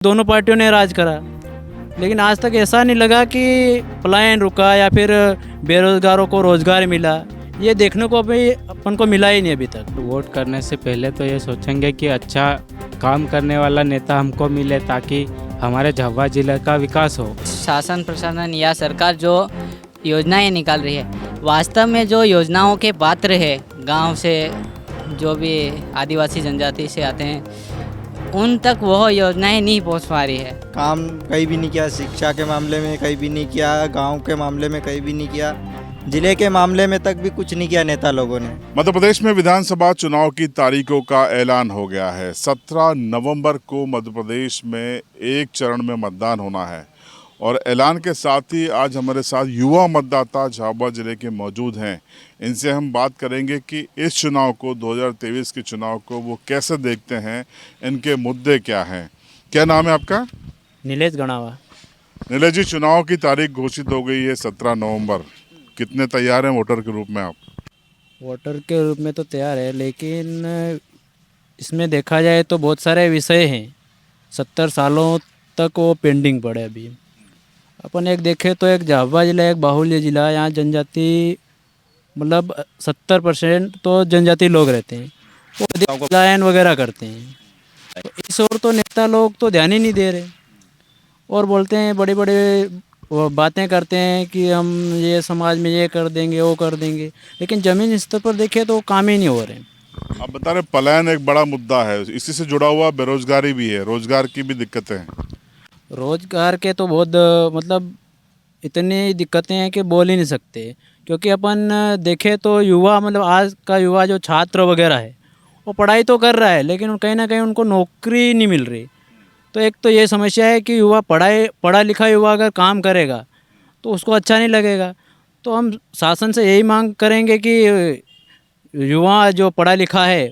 दोनों पार्टियों ने राज करा, लेकिन आज तक ऐसा नहीं लगा कि पलायन रुका या फिर बेरोजगारों को रोजगार मिला। ये देखने को अभी अपन को मिला ही नहीं अभी तक। वोट करने से पहले तो ये सोचेंगे कि अच्छा काम करने वाला नेता हमको मिले ताकि हमारे झाबुआ जिले का विकास हो। शासन प्रशासन या सरकार जो योजनाएं निकाल रही है, वास्तव में जो योजनाओं के पात्र है, गांव से जो भी आदिवासी जनजाति से आते हैं, उन तक वह योजनाएं नहीं पहुंच पा रही है। काम कहीं भी नहीं किया, शिक्षा के मामले में कहीं भी नहीं किया, गांव के मामले में कहीं भी नहीं किया, जिले के मामले में तक भी कुछ नहीं किया नेता लोगों ने। मध्य प्रदेश में विधानसभा चुनाव की तारीखों का ऐलान हो गया है। 17 नवंबर को मध्य प्रदेश में एक चरण में मतदान होना है और ऐलान के साथ ही आज हमारे साथ युवा मतदाता झाबुआ जिले के मौजूद हैं। इनसे हम बात करेंगे कि इस चुनाव को 2023 के चुनाव को वो कैसे देखते हैं, इनके मुद्दे क्या हैं। क्या नाम है आपका? नीलेश गणावा। नीलेश जी, चुनाव की तारीख घोषित हो गई है 17 नवंबर। कितने तैयार हैं वोटर के रूप में आप? वोटर के रूप में तो तैयार है, लेकिन इसमें देखा जाए तो बहुत सारे विषय हैं 70 सालों तक वो पेंडिंग पड़े। अभी अपन एक देखें तो एक झाबुआ जिला एक बाहुल्य जिला, यहाँ जनजाति मतलब 70% तो जनजाति लोग रहते हैं, वो अधिक पलायन वगैरह करते हैं। तो इस ओर तो नेता लोग तो ध्यान ही नहीं दे रहे और बोलते हैं, बड़े बड़े वो बातें करते हैं कि हम ये समाज में ये कर देंगे वो कर देंगे, लेकिन ज़मीन स्तर पर देखें तो काम ही नहीं हो रहे। आप बता रहे पलायन एक बड़ा मुद्दा है, इसी से जुड़ा हुआ बेरोजगारी भी है, रोजगार की भी दिक्कतें हैं। रोजगार के तो बहुत मतलब इतनी दिक्कतें हैं कि बोल ही नहीं सकते, क्योंकि अपन देखें तो युवा मतलब आज का युवा जो छात्र वगैरह है वो पढ़ाई तो कर रहा है, लेकिन कहीं ना कहीं उनको नौकरी नहीं मिल रही। तो एक तो ये समस्या है कि युवा पढ़ा लिखा युवा अगर काम करेगा तो उसको अच्छा नहीं लगेगा। तो हम शासन से यही मांग करेंगे कि युवा जो पढ़ा लिखा है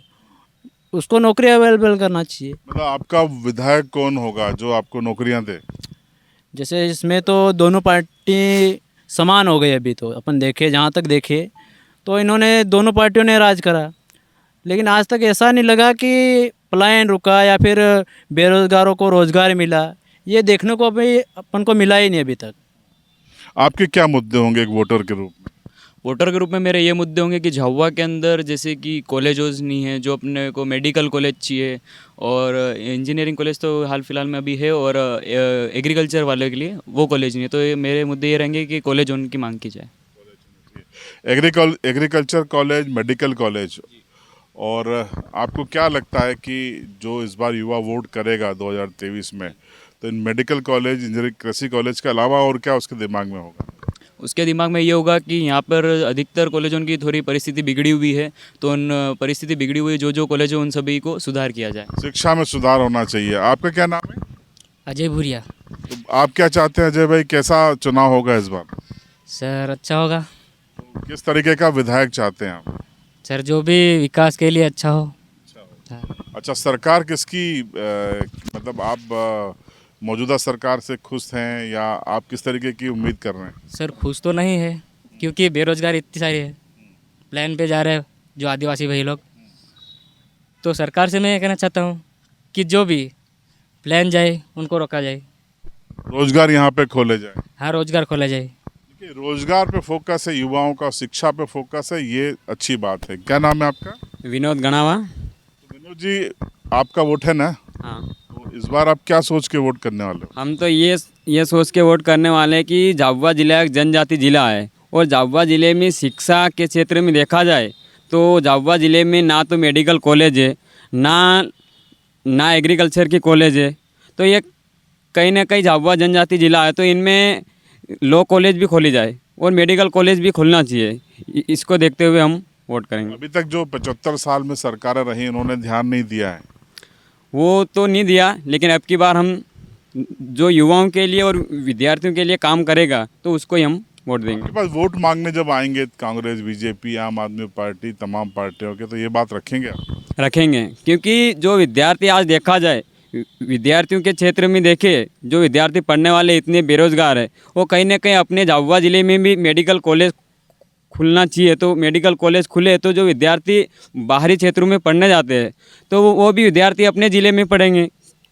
उसको नौकरी अवेलेबल करना चाहिए। मतलब आपका विधायक कौन होगा जो आपको नौकरियां दे? जैसे इसमें तो दोनों पार्टी समान हो गई। अभी तो अपन देखे, जहाँ तक देखे तो इन्होंने दोनों पार्टियों ने राज करा, लेकिन आज तक ऐसा नहीं लगा कि पलायन रुका या फिर बेरोजगारों को रोजगार मिला। ये देखने को अभी अपन को मिला ही नहीं अभी तक। आपके क्या मुद्दे होंगे एक वोटर के रूप में? वोटर के रूप में मेरे ये मुद्दे होंगे कि झाबुआ के अंदर जैसे कि कॉलेजेस नहीं है, जो अपने को मेडिकल कॉलेज चाहिए और इंजीनियरिंग कॉलेज तो हाल फिलहाल में अभी है, और एग्रीकल्चर वाले के लिए वो कॉलेज नहीं है। तो ये मेरे मुद्दे ये रहेंगे कि कॉलेज उनकी मांग की जाए। Agriculture college, medical college. और आपको क्या लगता है कि जो इस बार युवा वोट करेगा 2023 में, तो इन मेडिकल कॉलेज, इंजीनियरिंग, कृषि कॉलेज के अलावा और क्या उसके दिमाग में होगा? उसके दिमाग में ये होगा कि यहाँ पर अधिकतर कॉलेजों की थोड़ी परिस्थिति बिगड़ी हुई है, तो उन परिस्थिति बिगड़ी हुई जो कॉलेज है उन सभी को सुधार किया जाए। शिक्षा में सुधार होना चाहिए। आपका क्या नाम है? अजय भूरिया। तो आप क्या चाहते हैं अजय भाई, कैसा चुनाव होगा इस बार? सर अच्छा होगा किस तरीके का विधायक चाहते हैं आप? सर, जो भी विकास के लिए अच्छा हो। अच्छा, सरकार किसकी मतलब आप मौजूदा सरकार से खुश हैं या आप किस तरीके की उम्मीद कर रहे हैं? सर खुश तो नहीं है, क्योंकि बेरोजगारी इतनी सारी है, प्लान पे जा रहे हैं जो आदिवासी भाई लोग। तो सरकार से मैं ये कहना चाहता हूँ कि जो भी प्लान जाए उनको रोका जाए। रोजगार यहाँ पे खोले जाए। हाँ, रोजगार खोला जाए। देखिए, रोजगार पे फोकस है, युवाओं का शिक्षा पे फोकस है, ये अच्छी बात है। क्या नाम है आपका? विनोद गणावा। तो विनोद जी, आपका वोट है ना? हाँ, तो इस बार आप क्या सोच के वोट करने वाले हो? हम तो ये सोच के वोट करने वाले हैं कि झाबुआ जिला एक जनजाति जिला है और झाबुआ जिले में शिक्षा के क्षेत्र में देखा जाए तो झाबुआ जिले में ना तो मेडिकल कॉलेज है, ना एग्रीकल्चर की कॉलेज है। तो ये कहीं ना कहीं झाबुआ जनजाति जिला है, तो इनमें लॉ कॉलेज भी खोली जाए और मेडिकल कॉलेज भी खुलना चाहिए। इसको देखते हुए हम वोट करेंगे। अभी तक जो 75 साल में सरकारें रही, उन्होंने ध्यान नहीं दिया है। वो तो नहीं दिया, लेकिन अब की बार हम जो युवाओं के लिए और विद्यार्थियों के लिए काम करेगा तो उसको ही हम वोट देंगे। आपके पास वोट मांगने जब आएंगे कांग्रेस, बीजेपी, आम आदमी पार्टी, तमाम पार्टियों के, तो ये बात रखेंगे आप? रखेंगे, क्योंकि जो विद्यार्थी आज देखा जाए, विद्यार्थियों के क्षेत्र में देखे, जो विद्यार्थी पढ़ने वाले इतने बेरोजगार है, वो कहीं ना कहीं अपने झाबुआ जिले में भी मेडिकल कॉलेज खुलना चाहिए। तो मेडिकल कॉलेज खुले तो जो विद्यार्थी बाहरी क्षेत्रों में पढ़ने जाते हैं तो वो भी विद्यार्थी अपने ज़िले में पढ़ेंगे,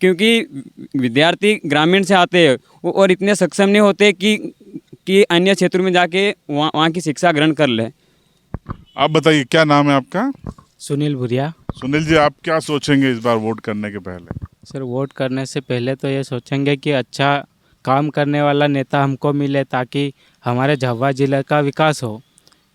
क्योंकि विद्यार्थी ग्रामीण से आते हैं और इतने सक्षम नहीं होते कि अन्य क्षेत्रों में जाके वहाँ की शिक्षा ग्रहण कर ले। आप बताइए क्या नाम है आपका? सुनील भुरिया। सुनील जी, आप क्या सोचेंगे इस बार वोट करने के पहले? सर, वोट करने से पहले तो ये सोचेंगे कि अच्छा काम करने वाला नेता हमको मिले ताकि हमारे झाबुआ ज़िले का विकास हो।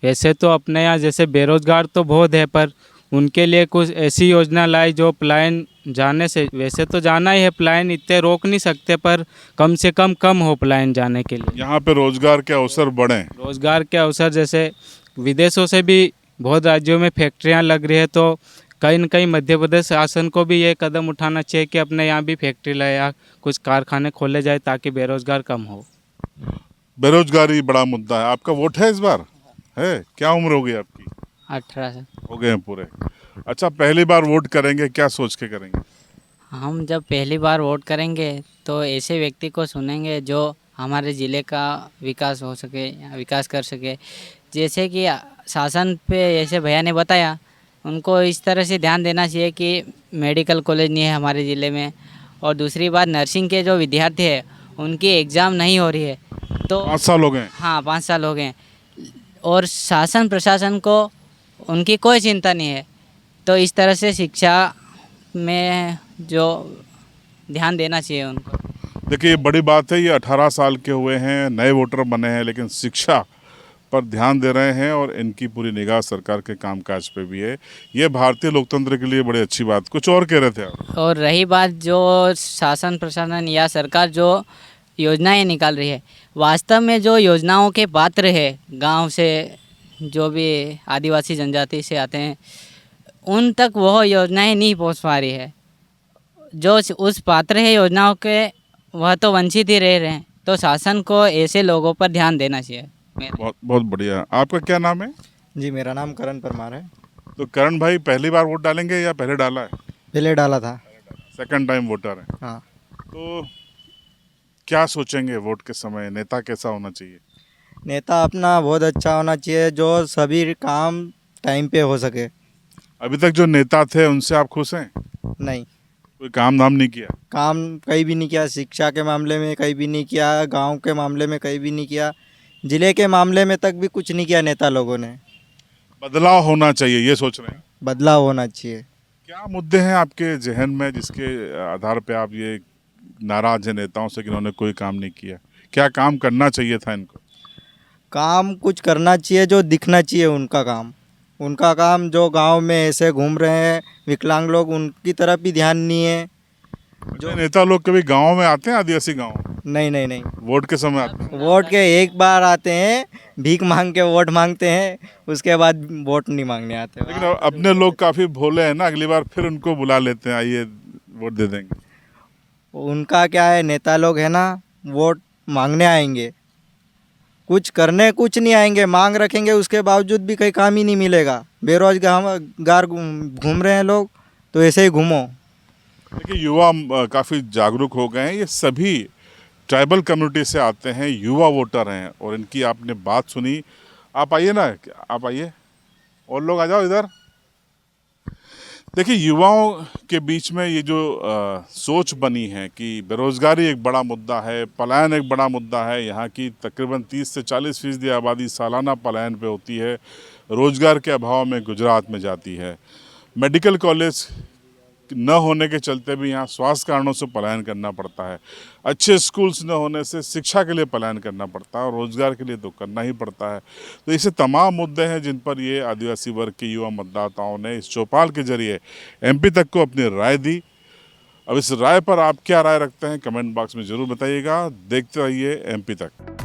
वैसे तो अपने यहाँ जैसे बेरोजगार तो बहुत है, पर उनके लिए कुछ ऐसी योजना लाई जो पलायन जाने से, वैसे तो जाना ही है, पलायन इतने रोक नहीं सकते, पर कम से कम हो पलायन जाने के लिए। यहाँ पे रोजगार के अवसर बढ़ें। रोजगार के अवसर जैसे विदेशों से भी बहुत राज्यों में फैक्ट्रियाँ लग रही है, तो कहीं न कहीं मध्य प्रदेश शासन को भी ये कदम उठाना चाहिए कि अपने यहाँ भी फैक्ट्री लाए या कुछ कारखाने खोले जाए ताकि बेरोजगार कम हो। बेरोजगारी बड़ा मुद्दा है। आपका वोट है इस बार? है? क्या उम्र हो गई आपकी? 18 हो गए हैं पूरे। अच्छा, पहली बार वोट करेंगे, क्या सोच के करेंगे? हम जब पहली बार वोट करेंगे तो ऐसे व्यक्ति को चुनेंगे जो हमारे ज़िले का विकास हो सके, विकास कर सके। जैसे कि शासन पे ऐसे भैया ने बताया, उनको इस तरह से ध्यान देना चाहिए कि मेडिकल कॉलेज नहीं है हमारे ज़िले में, और दूसरी बात नर्सिंग के जो विद्यार्थी है उनकी एग्ज़ाम नहीं हो रही है। तो 5 साल हो गए। हाँ, 5 साल हो गए और शासन प्रशासन को उनकी कोई चिंता नहीं है। तो इस तरह से शिक्षा में जो ध्यान देना चाहिए उनको। देखिए, ये बड़ी बात है। ये 18 साल के हुए हैं, नए वोटर बने हैं, लेकिन शिक्षा पर ध्यान दे रहे हैं और इनकी पूरी निगाह सरकार के कामकाज पे भी है। ये भारतीय लोकतंत्र के लिए बड़ी अच्छी बात। कुछ और कह रहे थे आप? और रही बात जो शासन प्रशासन या सरकार जो योजनाएं निकाल रही है, वास्तव में जो योजनाओं के पात्र है, गांव से जो भी आदिवासी जनजाति से आते हैं, उन तक वह योजनाएं नहीं पहुंच पा रही है। जो उस पात्र है योजनाओं के, वह तो वंचित ही रह रहे हैं। तो शासन को ऐसे लोगों पर ध्यान देना चाहिए। बहुत बहुत बढ़िया। आपका क्या नाम है? जी, मेरा नाम करण परमार है। तो करण भाई, पहली बार वोट डालेंगे या पहले डाला है? पहले डाला था। सेकंड टाइम वोटर है। हाँ। तो क्या सोचेंगे वोट के समय, नेता कैसा होना चाहिए? नेता अपना बहुत अच्छा होना चाहिए, जो सभी काम टाइम पे हो सके। अभी तक जो नेता थे उनसे आप खुश हैं? नहीं, कोई काम धाम नहीं किया? काम कहीं भी नहीं किया। शिक्षा के मामले में कहीं भी नहीं किया, गांव के मामले में कहीं भी नहीं किया, ज़िले के मामले में तक भी कुछ नहीं किया नेता लोगों ने। बदलाव होना चाहिए, ये सोच रहे हैं? बदलाव होना चाहिए। क्या मुद्दे हैं आपके जहन में जिसके आधार पे आप ये नाराज हैं नेताओं से कि इन्होंने कोई काम नहीं किया? क्या काम करना चाहिए था इनको? काम कुछ करना चाहिए, जो दिखना चाहिए उनका काम। उनका काम जो गांव में ऐसे घूम रहे हैं विकलांग लोग, उनकी तरफ भी ध्यान नहीं है। जो नेता लोग कभी गाँव में आते हैं, आदिवासी गाँव? नहीं नहीं नहीं, वोट के समय आते हैं? वोट के एक बार आते हैं, भीख मांग के वोट मांगते हैं, उसके बाद वोट नहीं मांगने आते। लेकिन अपने लोग काफ़ी भोले हैं ना, अगली बार फिर उनको बुला लेते हैं, आइए वोट दे देंगे। उनका क्या है, नेता लोग है ना, वोट मांगने आएंगे, कुछ करने कुछ नहीं आएंगे, मांग रखेंगे, उसके बावजूद भी कहीं काम ही नहीं मिलेगा। बेरोजगार घूम रहे हैं लोग, तो ऐसे ही घूमो। देखिए, युवा काफ़ी जागरूक हो गए हैं। ये सभी ट्राइबल कम्युनिटी से आते हैं, युवा वोटर हैं और इनकी आपने बात सुनी। आप आइए ना, आप आइए, और लोग आ जाओ इधर। देखिए, युवाओं के बीच में ये जो सोच बनी है कि बेरोज़गारी एक बड़ा मुद्दा है, पलायन एक बड़ा मुद्दा है। यहाँ की तकरीबन 30 से 40% आबादी सालाना पलायन पे होती है, रोज़गार के अभाव में गुजरात में जाती है। मेडिकल कॉलेज न होने के चलते भी यहाँ स्वास्थ्य कारणों से पलायन करना पड़ता है। अच्छे स्कूल्स न होने से शिक्षा के लिए पलायन करना पड़ता है और रोज़गार के लिए तो करना ही पड़ता है। तो ऐसे तमाम मुद्दे हैं जिन पर ये आदिवासी वर्ग के युवा मतदाताओं ने इस चौपाल के जरिए एमपी तक को अपनी राय दी। अब इस राय पर आप क्या राय रखते हैं, कमेंट बॉक्स में ज़रूर बताइएगा। देखते रहिए एमपी तक।